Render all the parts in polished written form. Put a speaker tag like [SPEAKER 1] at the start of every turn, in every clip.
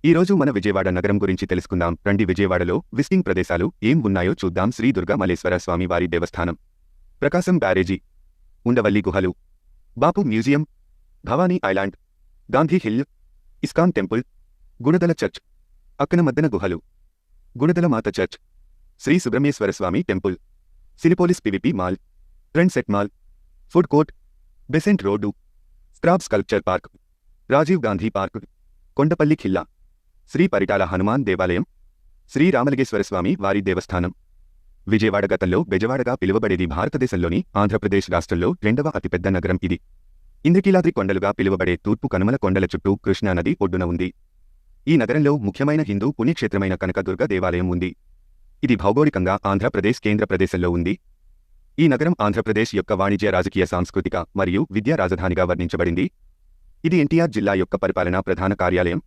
[SPEAKER 1] ఈ రోజు మన విజయవాడ నగరం గురించి తెలుసుకుందాం రండి. విజయవాడలో విజిటింగ్ ప్రదేశాలు ఏం ఉన్నాయో చూద్దాం. శ్రీ దుర్గా మల్లేశ్వర స్వామి వారి దేవస్థానం, ప్రకాశం బ్యారేజీ, ఉండవల్లి గుహలు, Bapu museum, Bhavani island, Gandhi hill, ISKCON temple, Gunadala church, Akkana Madanna గుహలు, Gunadala Matha church, Shri Subrahmanyeswara Swamy temple, Cinepolis PVP mall, trend set mall, food court, Besant road, scrap sculpture park, Rajiv Gandhi park, Kondapalli ఖిల్లా, శ్రీ పరిటాల హనుమాన్ దేవాలయం, శ్రీ రామలింగేశ్వరస్వామి వారి దేవస్థానం. విజయవాడ గతంలో బెజవాడగా పిలువబడేది. భారతదేశంలోని ఆంధ్రప్రదేశ్ రాష్ట్రంలో రెండవ అతిపెద్ద నగరం ఇది. ఇంద్రకీలాద్రి కొండలుగా పిలువబడే తూర్పు కనుమల కొండల చుట్టూ కృష్ణానది ఒడ్డున ఉంది. ఈ నగరంలో ముఖ్యమైన హిందూ పుణ్యక్షేత్రమైన కనకదుర్గ దేవాలయం ఉంది. ఇది భౌగోళికంగా ఆంధ్రప్రదేశ్ కేంద్ర ప్రదేశంలో ఉంది. ఈ నగరం ఆంధ్రప్రదేశ్ యొక్క వాణిజ్య, రాజకీయ, సాంస్కృతిక మరియు విద్యా రాజధానిగా వర్ణించబడింది. ఇది ఎన్టీఆర్ జిల్లా యొక్క పరిపాలనా ప్రధాన కార్యాలయం.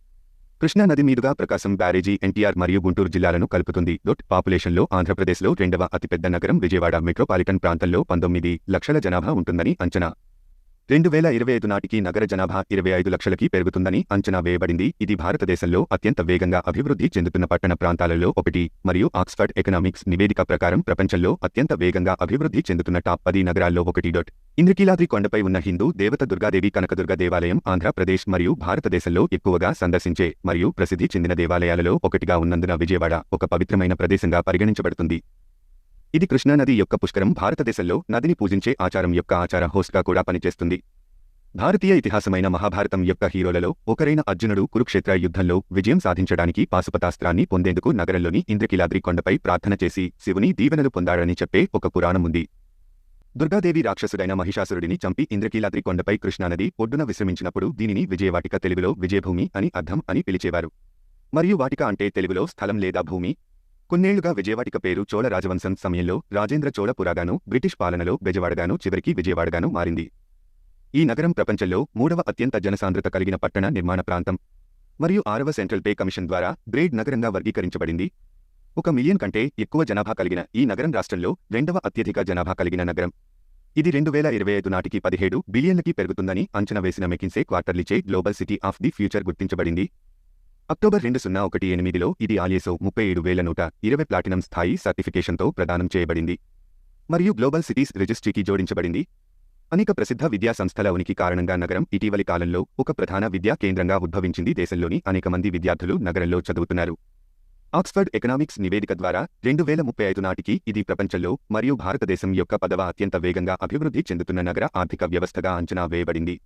[SPEAKER 1] కృష్ణా నది మీదుగా ప్రకాశం బ్యారేజీ ఎన్టీఆర్ మరియు గుంటూరు జిల్లాలను కలుపుతుంది. పాపులేషన్లో ఆంధ్రప్రదేశ్లో రెండవ అతిపెద్ద నగరం విజయవాడ. మెట్రోపాలిటన్ ప్రాంతంలో 19 లక్షల జనాభా ఉంటుందని అంచనా. 2025 నాటికి నగర జనాభా 25 లక్షలకి పెరుగుతుందని అంచనా వేయబడింది. ఇది భారతదేశంలో అత్యంత వేగంగా అభివృద్ధి చెందుతున్న పట్టణ ప్రాంతాలలో ఒకటి మరియు ఆక్స్ఫర్డ్ ఎకనామిక్స్ నివేదిక ప్రకారం ప్రపంచంలో అత్యంత వేగంగా అభివృద్ధి చెందుతున్న టాప్ 10 నగరాల్లో ఒకటి. ఇంద్రకీలాద్రి కొండపై ఉన్న హిందూ దేవత దుర్గాదేవి కనకదుర్గ దేవాలయం ఆంధ్రప్రదేశ్ మరియు భారతదేశంలో ఎక్కువగా సందర్శించే మరియు ప్రసిద్ధి చెందిన దేవాలయాలలో ఒకటిగా ఉన్నందున విజయవాడ ఒక పవిత్రమైన ప్రదేశంగా పరిగణించబడుతుంది. ఇది కృష్ణానది యొక్క పుష్కరం. భారతదేశంలో నదిని పూజించే ఆచారం యొక్క ఆచార హోస్ట్గా కూడా పనిచేస్తుంది. భారతీయ ఇతిహాసమైన మహాభారతం యొక్క హీరోలలో ఒకరైన అర్జునుడు కురుక్షేత్ర యుద్ధంలో విజయం సాధించడానికి పాశుపతాస్త్రాన్ని పొందేందుకు నగరంలోని ఇంద్రకీలాద్రి కొండపై ప్రార్థన చేసి శివుని దీవెనలు పొందాడని చెప్పే ఒక పురాణం ఉంది. దుర్గాదేవి రాక్షసుడైన మహిషాసురుడిని చంపి ఇంద్రకీలాద్రి కొండపై కృష్ణానది ఒడ్డున విశ్రమించినప్పుడు దీనిని విజయవాటిక, తెలుగులో విజయభూమి అని అర్థం అని పిలిచేవారు. మరియు వాటిక అంటే తెలుగులో స్థలం లేదా భూమి. కొన్నేళ్లుగా విజయవాటిక పేరు చోళ రాజవంశం సమయంలో రాజేంద్ర చోళ పురాగాను, బ్రిటిష్ పాలనలో బెజవాడగాను, చివరికి విజయవాడగాను మారింది. ఈ నగరం ప్రపంచంలో 3వ అత్యంత జనసాంద్రత కలిగిన పట్టణ నిర్మాణ ప్రాంతం మరియు 6వ సెంట్రల్ పే కమిషన్ ద్వారా గ్రేడ్ నగరంగా వర్గీకరించబడింది. 1 మిలియన్ కంటే ఎక్కువ జనాభా కలిగిన ఈ నగరం రాష్ట్రంలో 2వ అత్యధిక జనాభా కలిగిన నగరం. ఇది 2025 నాటికి 17 బిలియన్లకి పెరుగుతుందని అంచనా వేసిన మెకిన్సే క్వార్టర్లీచే global city of the future గుర్తించబడింది. అక్టోబర్ 2018లో ఇది ISO 37120 ప్లాటినం స్థాయి సర్టిఫికేషన్తో ప్రదానం చేయబడింది మరియు గ్లోబల్ సిటీస్ రిజిస్ట్రీకి జోడించబడింది. అనేక ప్రసిద్ధ విద్యా సంస్థల ఉనికి కారణంగా నగరం ఇటీవలి కాలంలో ఒక ప్రధాన విద్యా కేంద్రంగా ఉద్భవించింది. దేశంలోని అనేక మంది విద్యార్థులు నగరంలో చదువుతున్నారు. ఆక్స్ఫర్డ్ ఎకనామిక్స్ నివేదిక ద్వారా 2035 నాటికి ఇది ప్రపంచంలో మరియు భారతదేశం యొక్క 10వ అత్యంత వేగంగా అభివృద్ధి చెందుతున్న నగర ఆర్థిక వ్యవస్థగా అంచనా వేయబడింది.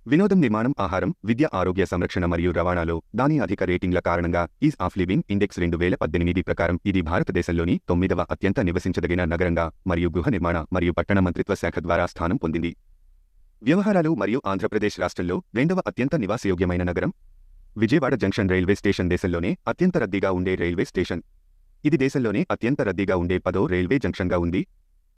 [SPEAKER 1] వినోదం, నిర్మాణం, ఆహారం, విద్య, ఆరోగ్య సంరక్షణ మరియు రవాణాలో దాని అధిక రేటింగ్ల కారణంగా ఈజ్ ఆఫ్ లివింగ్ ఇండెక్స్ 2018 ప్రకారం ఇది భారతదేశంలోని 9వ అత్యంత నివసించదగిన నగరంగా మరియు గృహ నిర్మాణ మరియు పట్టణ మంత్రిత్వ శాఖ ద్వారా స్థానం పొందింది. వ్యవహారాలు మరియు ఆంధ్రప్రదేశ్ రాష్ట్రంలో 2వ అత్యంత నివాసయోగ్యమైన నగరం విజయవాడ జంక్షన్ రైల్వే స్టేషన్. దేశంలోనే అత్యంత రద్దీగా ఉండే రైల్వే స్టేషన్. ఇది దేశంలోనే అత్యంత రద్దీగా ఉండే 10వ రైల్వే జంక్షన్గా ఉంది.